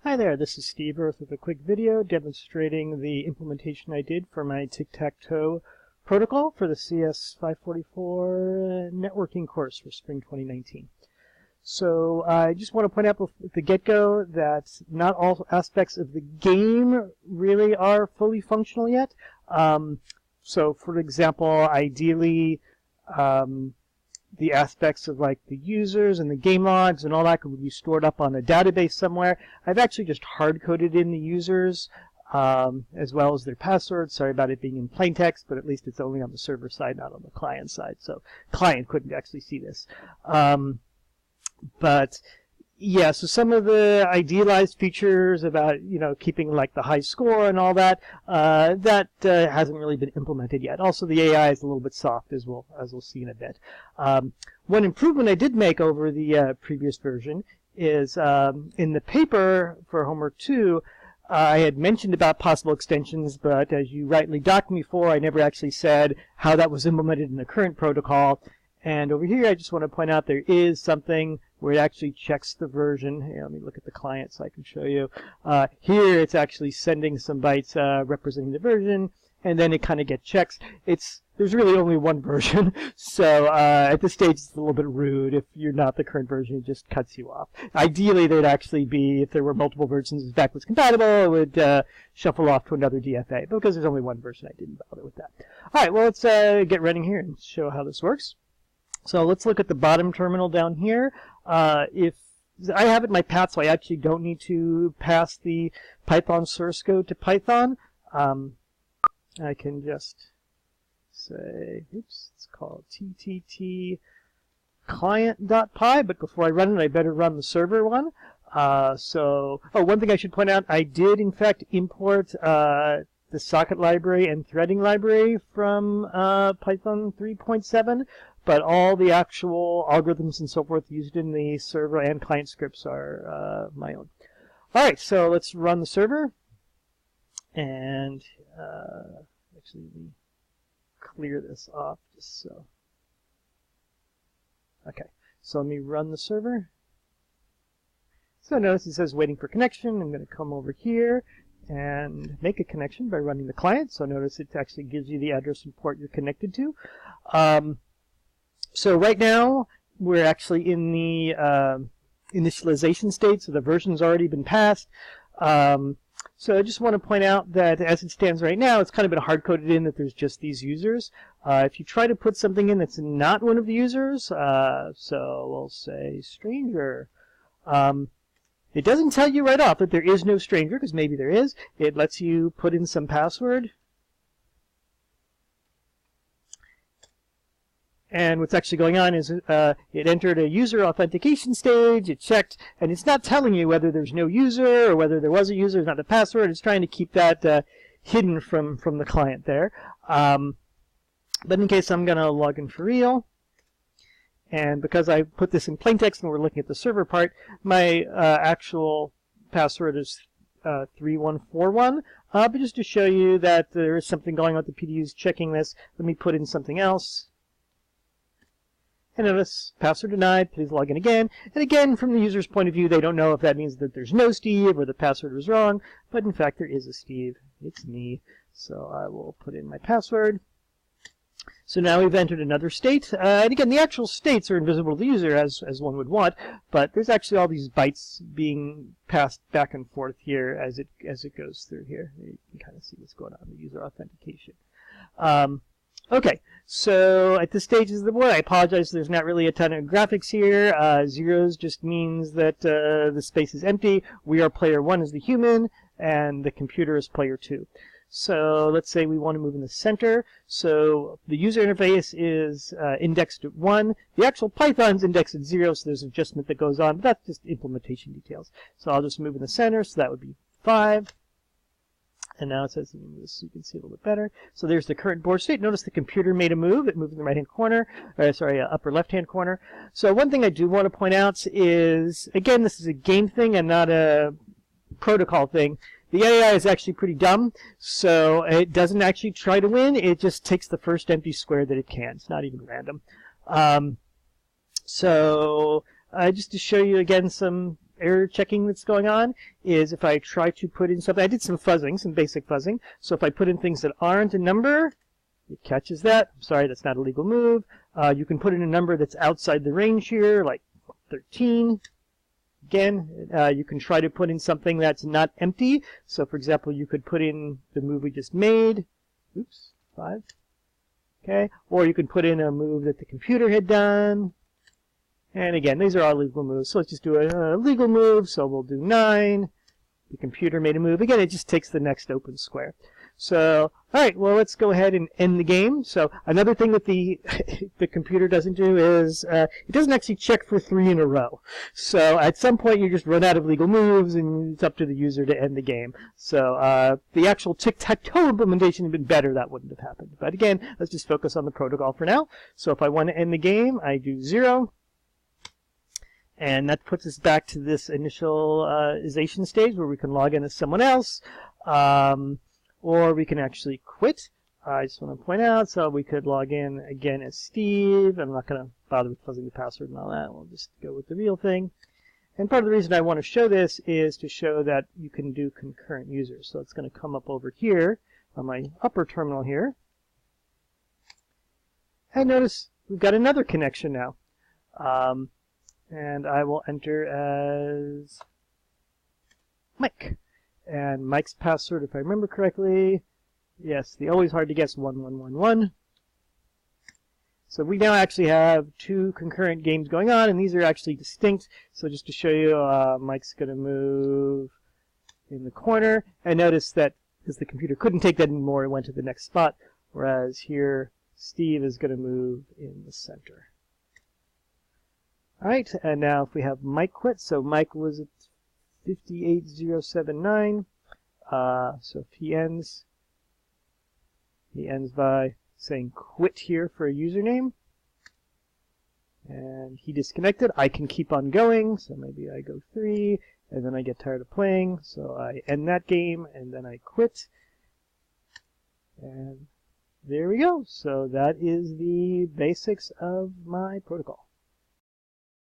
Hi there, this is Steve Earth with a quick video demonstrating the implementation I did for my tic-tac-toe protocol for the CS544 networking course for spring 2019. So I just want to point out at the get-go that not all aspects of the game really are fully functional yet. So for example, ideally, the aspects of like the users and the game logs and all that could be stored up on a database somewhere. I've actually just hard-coded in the users as well as their passwords. Sorry about it being in plain text, but at least it's only on the server side, not on the client side. So client couldn't actually see this. But yeah, so some of the idealized features about, keeping like the high score and all that, hasn't really been implemented yet. Also, the AI is a little bit soft, as we'll see in a bit. One improvement I did make over the previous version is in the paper for homework 2, I had mentioned about possible extensions, but as you rightly docked me for, I never actually said how that was implemented in the current protocol. And over here, I just want to point out there is something where it actually checks the version. Here, let me look at the client so I can show you. Here, it's actually sending some bytes representing the version, and then it kind of gets checks. There's really only one version, so at this stage, it's a little bit rude. If you're not the current version, it just cuts you off. Ideally, there'd actually be, if there were multiple versions as backwards compatible, it would shuffle off to another DFA. But because there's only one version, I didn't bother with that. All right, well, let's get running here and show how this works. So let's look at the bottom terminal down here. If I have it in my path, so I actually don't need to pass the Python source code to Python. I can just say, oops, it's called TTT client.py, but before I run it, I better run the server one. One thing I should point out, I did in fact import the socket library and threading library from Python 3.7. But all the actual algorithms and so forth used in the server and client scripts are my own. All right, so let's run the server. And actually, let me clear this off just so. Okay, so let me run the server. So notice it says waiting for connection. I'm going to come over here and make a connection by running the client. So notice it actually gives you the address and port you're connected to. So right now, we're actually in the initialization state, so the version's already been passed. So I just want to point out that as it stands right now, it's kind of been hard-coded in that there's just these users. If you try to put something in that's not one of the users, so we'll say stranger, it doesn't tell you right off that there is no stranger, because maybe there is. It lets you put in some password. And what's actually going on is it entered a user authentication stage, it checked, and it's not telling you whether there's no user or whether there was a user, it's not the password. It's trying to keep that hidden from the client there. But in case I'm going to log in for real, and because I put this in plain text and we're looking at the server part, my actual password is 3141. But just to show you that there is something going on with the PDUs checking this, let me put in something else. And notice, password denied, please log in again. And again, from the user's point of view, they don't know if that means that there's no Steve or the password was wrong. But in fact, there is a Steve. It's me. So I will put in my password. So now we've entered another state. And again, the actual states are invisible to the user, as one would want. But there's actually all these bytes being passed back and forth here as it goes through here. You can kind of see what's going on in the user authentication. Okay, so at this stage of the board, I apologize, there's not really a ton of graphics here. Zeros just means that the space is empty. We are player 1 as the human, and the computer is player 2. So let's say we want to move in the center. So the user interface is indexed at 1. The actual Python's indexed at 0, so there's adjustment that goes on, but that's just implementation details. So I'll just move in the center, so that would be 5. And now it says, so you can see a little bit better. So there's the current board state. Notice the computer made a move. It moved in the right-hand corner, upper left-hand corner. So one thing I do want to point out is, again, this is a game thing and not a protocol thing. The AI is actually pretty dumb, so it doesn't actually try to win. It just takes the first empty square that it can. It's not even random. So just to show you again some error checking that's going on is if I try to put in something. I did some fuzzing, some basic fuzzing. So if I put in things that aren't a number, it catches that. I'm sorry, that's not a legal move. You can put in a number that's outside the range here, like 13. Again, you can try to put in something that's not empty. So for example, you could put in the move we just made. Oops, 5. Okay, or you could put in a move that the computer had done. And again, these are all legal moves. So let's just do a legal move. So we'll do 9. The computer made a move. Again, it just takes the next open square. So, all right, well, let's go ahead and end the game. So another thing that the computer doesn't do is it doesn't actually check for 3 in a row. So at some point, you just run out of legal moves, and it's up to the user to end the game. So the actual tic-tac-toe implementation had been better. That wouldn't have happened. But again, let's just focus on the protocol for now. So if I want to end the game, I do 0. And that puts us back to this initialization stage where we can log in as someone else. Or we can actually quit. I just want to point out, so we could log in again as Steve. I'm not going to bother with fuzzing the password and all that. We'll just go with the real thing. And part of the reason I want to show this is to show that you can do concurrent users. So it's going to come up over here on my upper terminal here. And notice we've got another connection now. And I will enter as Mike. And Mike's password, if I remember correctly, yes, the always hard to guess 1111. So we now actually have 2 concurrent games going on, and these are actually distinct. So just to show you, Mike's going to move in the corner. And notice that because the computer couldn't take that anymore, it went to the next spot. Whereas here, Steve is going to move in the center. All right, and now if we have Mike quit, so Mike was at 58079. So if he ends by saying quit here for a username. And he disconnected. I can keep on going, so maybe I go 3, and then I get tired of playing, so I end that game, and then I quit. And there we go. So that is the basics of my protocol.